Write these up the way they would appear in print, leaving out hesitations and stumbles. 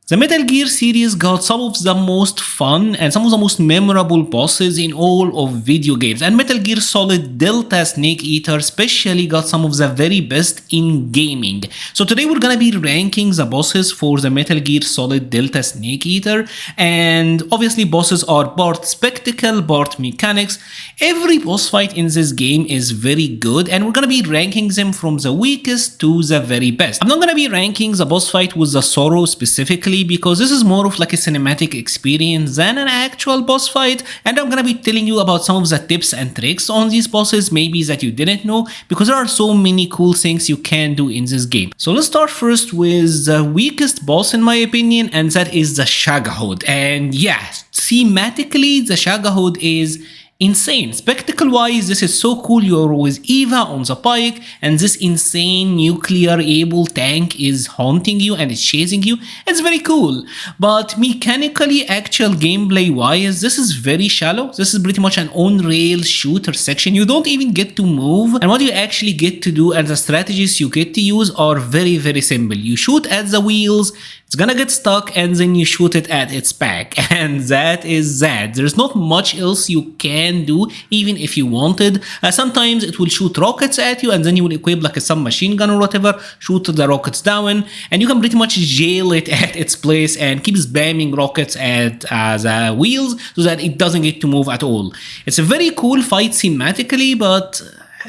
The Metal Gear series got some of the most fun and some of the most memorable bosses in all of video games, and Metal Gear Solid Delta Snake Eater especially got some of the very best in gaming. So today we're gonna be ranking the bosses for the Metal Gear Solid Delta Snake Eater, and obviously bosses are part spectacle, part mechanics. Every boss fight in this game is very good, and we're gonna be ranking them from the weakest to the very best. I'm not gonna be ranking the boss fight with the Sorrow specifically, because this is more of like a cinematic experience than an actual boss fight, and I'm gonna be telling you about some of the tips and tricks on these bosses maybe that you didn't know, because there are so many cool things you can do in this game. So let's start first with the weakest boss in my opinion, and that is the Shagahod. And yeah, thematically the Shagahod is insane. Spectacle wise, this is so cool. You're with Eva on the bike, and this insane nuclear able tank is haunting you and it's chasing you. It's very cool. But mechanically, actual gameplay wise, this is very shallow. This is pretty much an on-rail shooter section. You don't even get to move, and what you actually get to do and the strategies you get to use are very simple. You shoot at the wheels, it's gonna get stuck, and then you shoot it at its back, and that is that. There's not much else you can do, even if you wanted. Sometimes it will shoot rockets at you, and then you will equip like a submachine gun or whatever, shoot the rockets down, and you can pretty much jail it at its place and keep spamming rockets at the wheels so that it doesn't get to move at all. It's a very cool fight thematically, but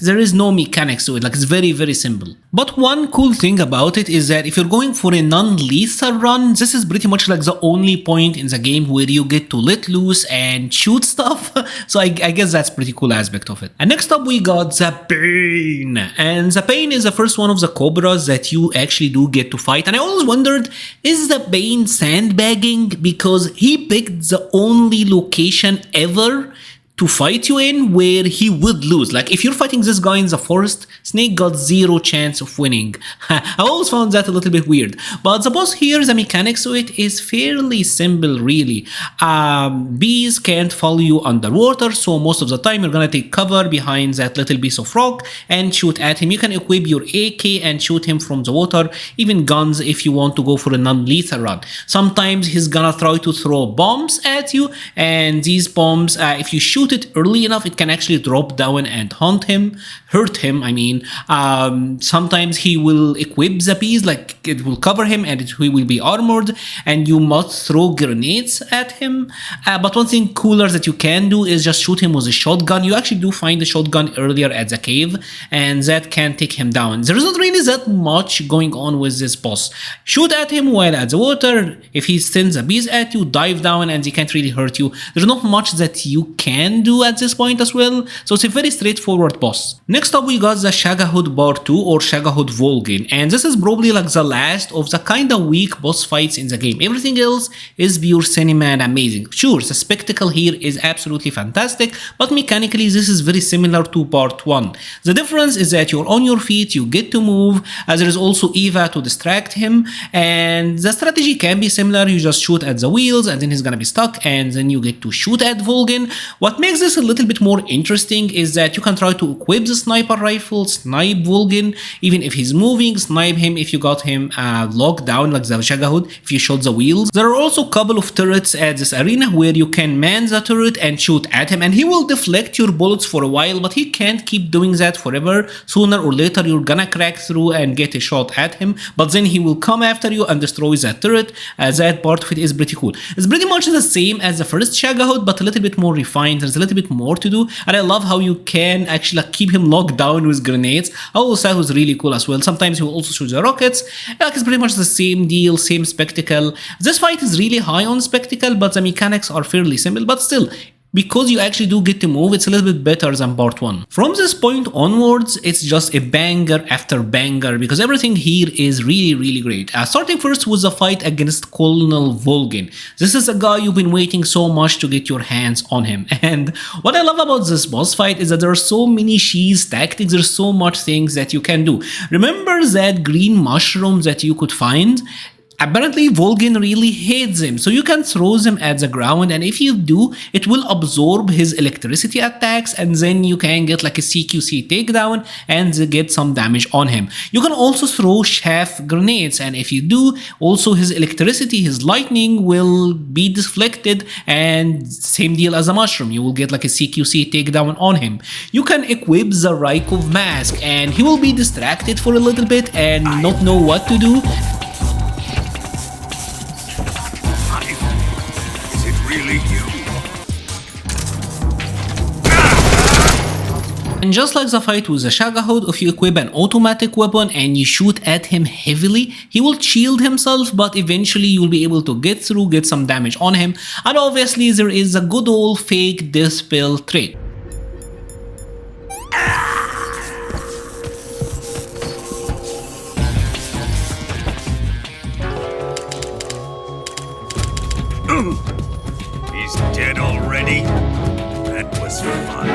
there is no mechanics to it. Like, it's very simple. But one cool thing about it is that if you're going for a non-lethal run, this is pretty much like the only point in the game where you get to let loose and shoot stuff. So I guess that's pretty cool aspect of it. And next up we got the Pain. And the Pain is the first one of the Cobras that you actually do get to fight. And I always wondered, is the Pain sandbagging? Because he picked the only location ever to fight you in where he would lose. Like, if you're fighting this guy in the forest, Snake got zero chance of winning. I always found that a little bit weird. But the boss here, the mechanics of it is fairly simple, really. Bees can't follow you underwater, so most of the time you're gonna take cover behind that little piece of rock and shoot at him. You can equip your AK and shoot him from the water, even guns if you want to go for a non-lethal run. Sometimes he's gonna try to throw bombs at you, and these bombs, if you shoot it early enough, it can actually drop down and hurt him. I mean, sometimes he will equip the bees, like it will cover him and he will be armored, and you must throw grenades at him. But one thing cooler that you can do is just shoot him with a shotgun. You actually do find the shotgun earlier at the cave, and that can take him down. There isn't really that much going on with this boss. Shoot at him while at the water. If he sends the bees at you, dive down and he can't really hurt you. There's not much that you can do at this point as well, so it's a very straightforward boss. Next up we got the Shagahod Bar 2 or Shagahod Volgin, and this is probably like the last of the kinda weak boss fights in the game. Everything else is pure cinema and amazing. Sure, the spectacle here is absolutely fantastic, but mechanically this is very similar to Part 1. The difference is that you're on your feet, you get to move, as there is also Eva to distract him, and the strategy can be similar. You just shoot at the wheels and then he's gonna be stuck, and then you get to shoot at Volgin. What makes this a little bit more interesting is that you can try to equip the sniper rifle, snipe Volgin, even if he's moving, snipe him if you got him locked down like the Shagahod, if you shot the wheels. There are also a couple of turrets at this arena where you can man the turret and shoot at him, and he will deflect your bullets for a while, but he can't keep doing that forever. Sooner or later you're gonna crack through and get a shot at him, but then he will come after you and destroy that turret. That part of it is pretty cool. It's pretty much the same as the first Shagahod, but a little bit more refined. There's a little bit more to do, and I love how you can actually like keep him locked down with grenades. Also, that was really cool as well. Sometimes he will also shoot the rockets. Like, it's pretty much the same deal, same spectacle. This fight is really high on spectacle, but the mechanics are fairly simple, but still, because you actually do get to move, it's a little bit better than Part 1. From this point onwards, it's just a banger after banger, because everything here is really great. Starting first with the fight against Colonel Volgin. This is a guy you've been waiting so much to get your hands on him. And what I love about this boss fight is that there are so many cheese tactics, there's so much things that you can do. Remember that green mushroom that you could find? Apparently, Volgin really hates him, so you can throw them at the ground, and if you do, it will absorb his electricity attacks, and then you can get like a CQC takedown and get some damage on him. You can also throw chaff grenades, and if you do, also his electricity, his lightning will be deflected, and same deal as a mushroom, you will get like a CQC takedown on him. You can equip the Rykov mask, and he will be distracted for a little bit and not know what to do. And just like the fight with the Shagahod, if you equip an automatic weapon and you shoot at him heavily, he will shield himself, but eventually you'll be able to get through, get some damage on him. And obviously there is a good old fake death spell trick. He's dead already? That was fun.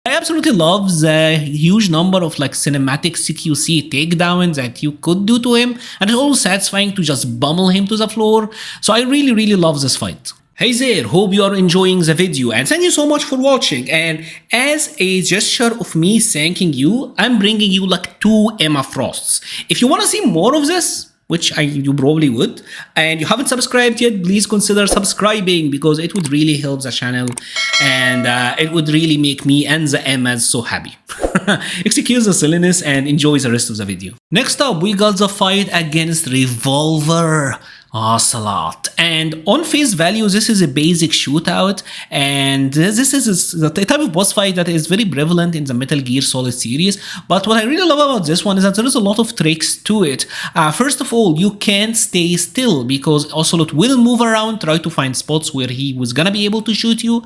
Absolutely love the huge number of like cinematic CQC takedowns that you could do to him, and it's also satisfying to just pummel him to the floor. So I really love this fight. Hey there, hope you are enjoying the video and thank you so much for watching, and as a gesture of me thanking you, I'm bringing you like 2 Emma Frosts. If you want to see more of this, which you probably would, and you haven't subscribed yet, please consider subscribing because it would really help the channel and it would really make me and the Emmas so happy. Excuse the silliness and enjoy the rest of the video. Next up, we got the fight against Revolver Ocelot, and on face value this is a basic shootout, and this is the type of boss fight that is very prevalent in the Metal Gear Solid series. But what I really love about this one is that there is a lot of tricks to it. First of all, you can't stay still because Ocelot will move around, try to find spots where he was gonna be able to shoot you.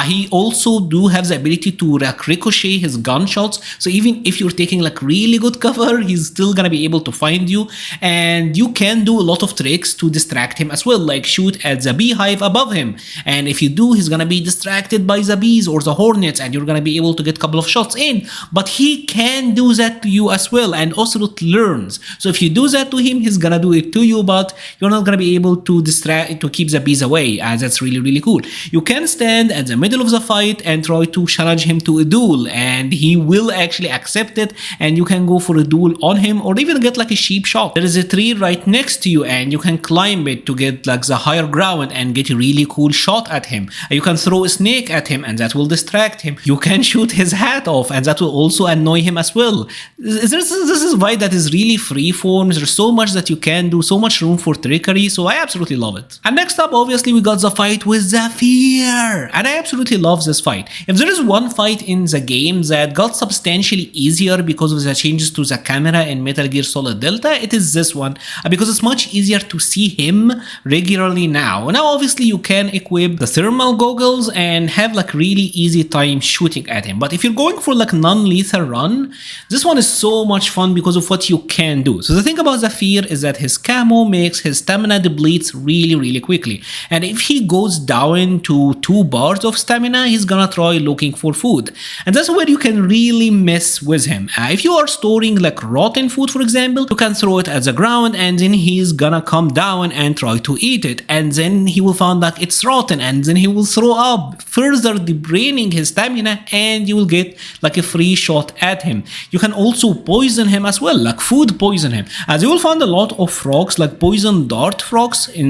He also do have the ability to ricochet his gunshots, so even if you're taking like really good cover, he's still gonna be able to find you. And you can do a lot of tricks to distract him as well, like shoot at the beehive above him, and if you do, he's gonna be distracted by the bees or the hornets and you're gonna be able to get a couple of shots in. But he can do that to you as well, and Ocelot learns, so if you do that to him, he's gonna do it to you, but you're not gonna be able to keep the bees away. That's really cool. You can stand at the middle of the fight and try to challenge him to a duel, and he will actually accept it, and you can go for a duel on him or even get like a cheap shot. There is a tree right next to you and you can climb it to get like the higher ground and get a really cool shot at him. You can throw a snake at him and that will distract him. You can shoot his hat off and that will also annoy him as well. This is a fight that is really freeform. There's so much that you can do, so much room for trickery, so I absolutely love it. And next up, obviously, we got the fight with Zafir, and I absolutely love this fight. If there is one fight in the game that got substantially easier because of the changes to the camera in Metal Gear Solid Delta, it is this one, because it's much easier to see him regularly now. Now obviously you can equip the thermal goggles and have like really easy time shooting at him, but if you're going for like non-lethal run, this one is so much fun because of what you can do. So the thing about Zafir is that his camo makes his stamina depletes really quickly, and if he goes down to 2 bars of stamina, he's gonna try looking for food, and that's where you can really mess with him. If you are storing like rotten food, for example, you can throw it at the ground and then he's gonna come down down and try to eat it, and then he will find like it's rotten, and then he will throw up, further draining his stamina, and you will get like a free shot at him. You can also poison him as well, like food poison him, as you will find a lot of frogs, like poison dart frogs in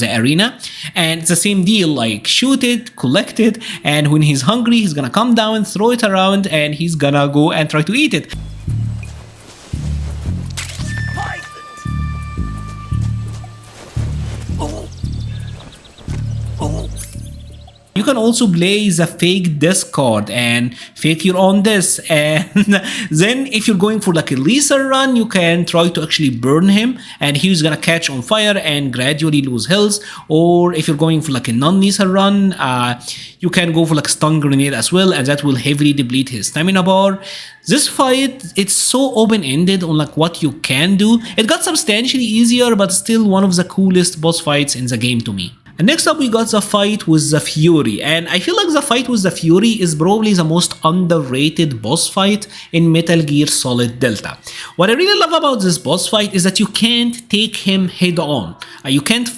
the arena, and it's the same deal, like shoot it, collect it, and when he's hungry he's gonna come down, throw it around, and he's gonna go and try to eat it. You can also play the fake discard and fake your own death, and then if you're going for like a lethal run, you can try to actually burn him and he's gonna catch on fire and gradually lose health. Or if you're going for like a non-lethal run, you can go for like a stun grenade as well, and that will heavily deplete his stamina bar. This fight, it's so open-ended on like what you can do. It got substantially easier, but still one of the coolest boss fights in the game to me. And next up we got the fight with the Fury, and I feel like the fight with the Fury is probably the most underrated boss fight in Metal Gear Solid Delta. What I really love about this boss fight is that you can't take him head on. You can't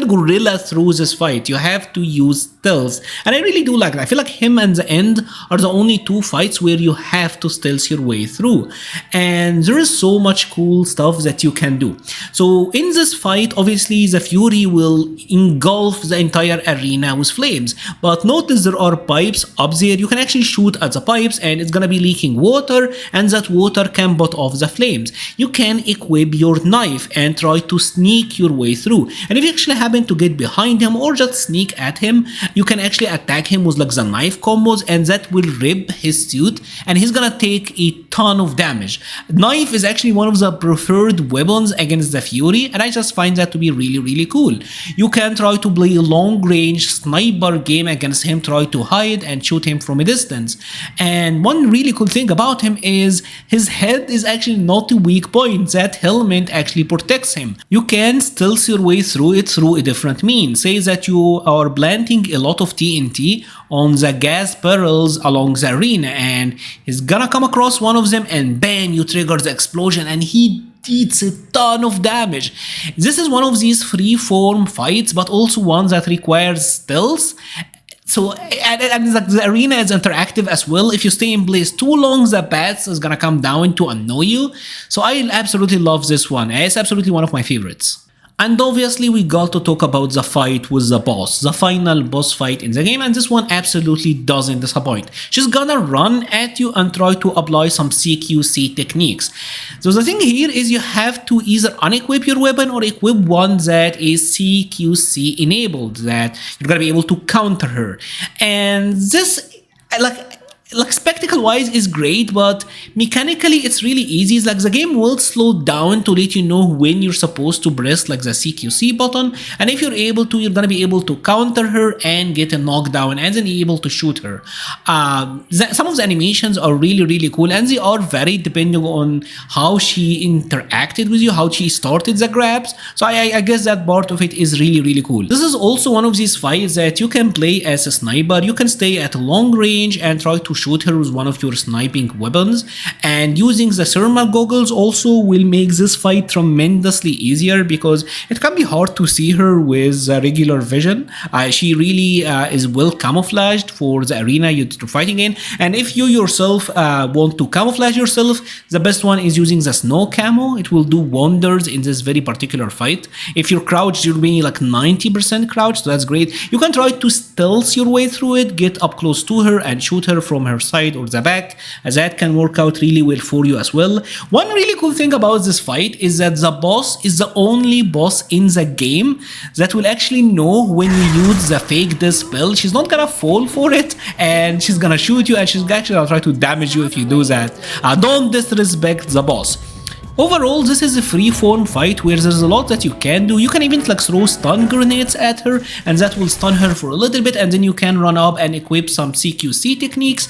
gorilla through this fight. You have to use stealth, and I really do like that. I feel like him and the End are the only two fights where you have to stealth your way through, and there is so much cool stuff that you can do. So in this fight, obviously the Fury will engulf the entire arena with flames, but notice there are pipes up there. You can actually shoot at the pipes and it's gonna be leaking water, and that water can put off the flames. You can equip your knife and try to sneak your way through, and if you actually happen to get behind him or just sneak at him, you can actually attack him with like the knife combos, and that will rip his suit and he's gonna take a ton of damage. Knife is actually one of the preferred weapons against the Fury, and I just find that to be really cool. You can try to play a long-range sniper game against him, try to hide and shoot him from a distance. And one really cool thing about him is his head is actually not a weak point. That helmet actually protects him. You can stealth your way through it through a different means. Say that you are planting a lot of TNT on the gas barrels along the arena, and he's gonna come across one of them, and bam, you trigger the explosion and he deals a ton of damage. This is one of these free-form fights, but also one that requires stealth. So, and like the arena is interactive as well. If you stay in place too long, the bats is gonna come down to annoy you. So I absolutely love this one. It's absolutely one of my favorites. And obviously we got to talk about the fight with the boss, the final boss fight in the game, and this one absolutely doesn't disappoint. She's gonna run at you and try to apply some CQC techniques. So the thing here is you have to either unequip your weapon or equip one that is CQC enabled, that you're gonna be able to counter her. And this, like spectacle wise is great, but mechanically it's really easy. It's like the game will slow down to let you know when you're supposed to press like the CQC button, and if you're able to, you're gonna be able to counter her and get a knockdown and then be able to shoot her. Some of the animations are really cool, and they are varied depending on how she interacted with you, how she started the grabs. So I guess that part of it is really cool. This is also one of these fights that you can play as a sniper. You can stay at long range and try to shoot her with one of your sniping weapons, and using the thermal goggles also will make this fight tremendously easier, because it can be hard to see her with regular vision. She really is well camouflaged for the arena you're fighting in, and if you yourself want to camouflage yourself, the best one is using the snow camo. It will do wonders in this very particular fight. If you're crouched, you'll be like 90% crouched, so that's great. You can try to stealth your way through it, get up close to her and shoot her from her side or the back, as that can work out really well for you as well. One really cool thing about this fight is that the boss is the only boss in the game that will actually know when you use the fake death spell. She's not gonna fall for it, and she's gonna shoot you, and she's actually gonna try to damage you if you do that. Don't disrespect the boss. Overall, this is a free-form fight where there's a lot that you can do. You can even like throw stun grenades at her, and that will stun her for a little bit, and then you can run up and equip some CQC techniques.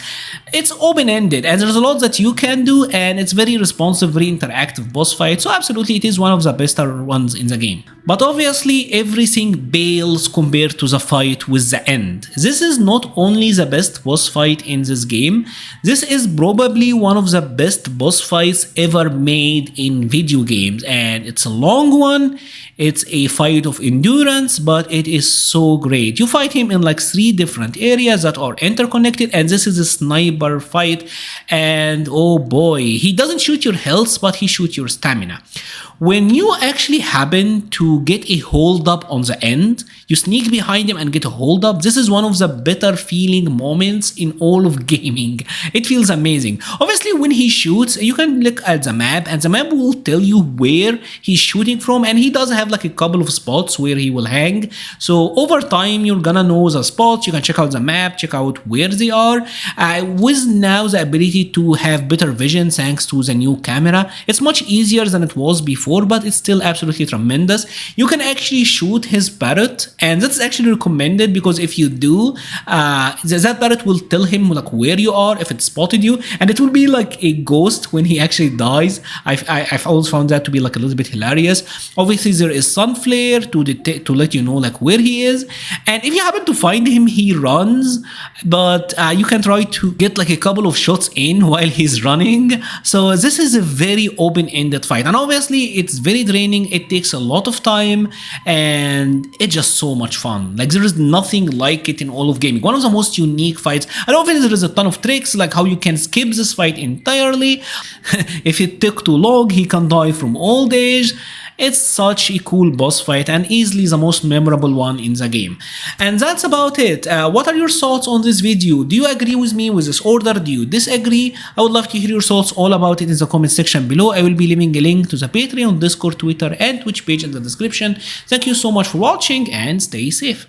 It's open-ended, and there's a lot that you can do, and it's very responsive, very interactive boss fight. So absolutely, it is one of the best ones in the game. But obviously everything pales compared to the fight with the end. This is not only the best boss fight in this game, this is probably one of the best boss fights ever made in video games, and it's a long one. It's a fight of endurance, but it is so great. You fight him in like 3 different areas that are interconnected, and this is a sniper fight, and oh boy, he doesn't shoot your health, but he shoots your stamina. When you actually happen to get a hold up on the end, you sneak behind him and get a hold up. This is one of the better feeling moments in all of gaming. It feels amazing. Obviously, when he shoots, you can look at the map, and the map will tell you where he's shooting from, and he does have like a couple of spots where he will hang. So over time, you're gonna know the spots. You can check out the map, check out where they are. With now the ability to have better vision thanks to the new camera, it's much easier than it was before, but it's still absolutely tremendous. You can actually shoot his parrot, and that's actually recommended, because if you do, that parrot will tell him like where you are if it spotted you, and it will be like a ghost when he actually dies. I've always found that to be like a little bit hilarious. Obviously there is sun flare to let you know like where he is, and if you happen to find him, he runs, but you can try to get like a couple of shots in while he's running. So this is a very open-ended fight, and obviously it's very draining. It takes a lot of time, and it's just so much fun. Like there is nothing like it in all of gaming. One of the most unique fights, and obviously there is a ton of tricks like how you can skip this fight entirely. If it took too long, he can die from old age. It's such a cool boss fight, and easily the most memorable one in the game. And that's about it. What are your thoughts on this video? Do you agree with me with this order? Do you disagree? I would love to hear your thoughts all about it in the comment section below. I will be leaving a link to the Patreon, Discord, Twitter, and Twitch page in the description. Thank you so much for watching, and stay safe.